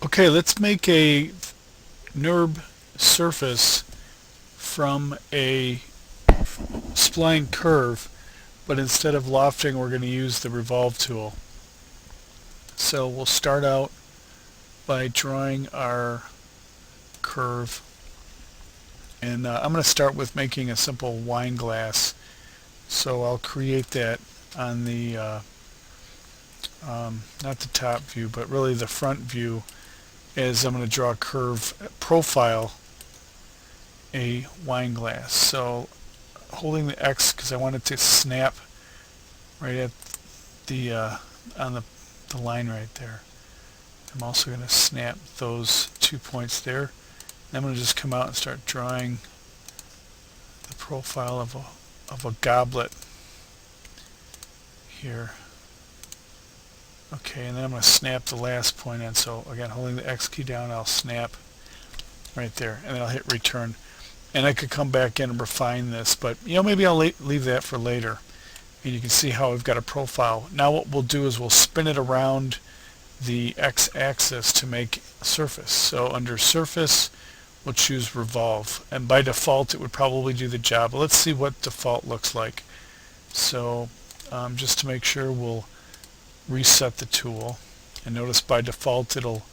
Okay, let's make a NURB surface from a spline curve, but instead of lofting, we're going to use the revolve tool. So we'll start out by drawing our curve, and I'm going to start with making a simple wine glass. So I'll create that on the not the top view, but really the front view, as I'm going to draw a curve profile a wine glass. So holding the X because I want it to snap right at the on the line right there. I'm also going to snap those 2 points there. And I'm going to just come out and start drawing the profile of a goblet here. Okay, and then I'm going to snap the last point in. So again, holding the X key down, I'll snap right there, and then I'll hit return. And I could come back in and refine this, but maybe I'll leave that for later. And you can see how I've got a profile. Now what we'll do is we'll spin it around the x-axis to make a surface. So under surface, we'll choose revolve, and by default it would probably do the job. But let's see what default looks like. So just to make sure, we'll reset the tool, and notice by default it'll,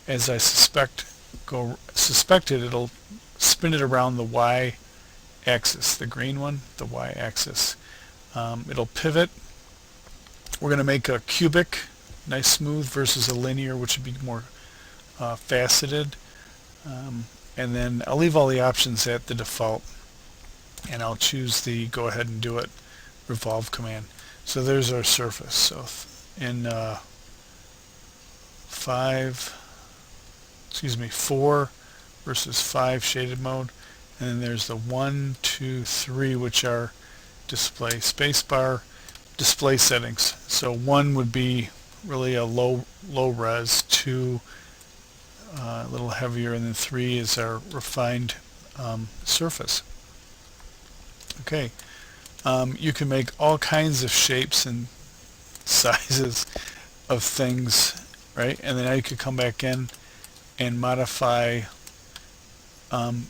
as I suspected, it'll spin it around the y-axis, the green one, the y-axis. It'll pivot. We're going to make a cubic, nice smooth, versus a linear, which would be more faceted. And then I'll leave all the options at the default, and I'll choose the go ahead and do it revolve command. So there's our surface. So in 4 versus 5 shaded mode, and then there's the 1, 2, 3, which are display spacebar display settings. So 1 would be really a low res, 2 a little heavier, and then 3 is our refined surface. Okay, you can make all kinds of shapes and sizes of things, right? And then now you could come back in and modify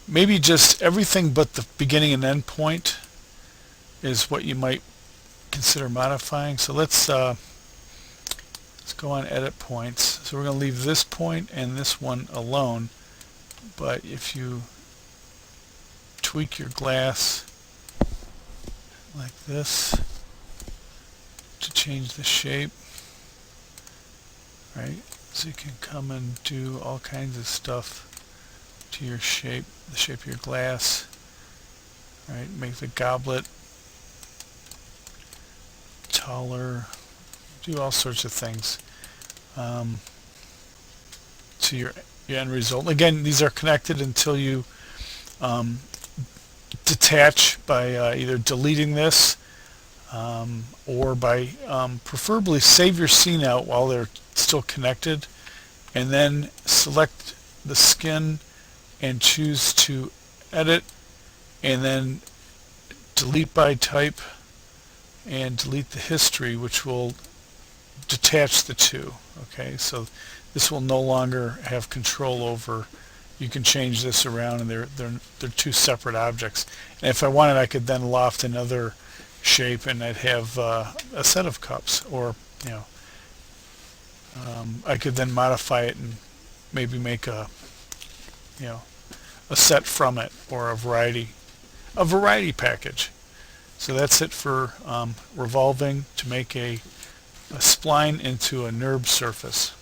maybe just everything but the beginning and end point is what you might consider modifying. So let's go on edit points. So we're going to leave this point and this one alone, but if you tweak your glass like this to change the shape, right? So you can come and do all kinds of stuff to your shape, the shape of your glass, right? Make the goblet taller, do all sorts of things to your end result. Again, these are connected until you detach by either deleting this or by preferably save your scene out while they're still connected, and then select the skin and choose to edit, and then delete by type and delete the history, which will detach the two. Okay, so this will no longer have control over. You can change this around, and they're two separate objects. And if I wanted, I could then loft another shape, and I'd have a set of cups, or I could then modify it and maybe make a set from it, or a variety package. So that's it for revolving to make a spline into a NURB surface.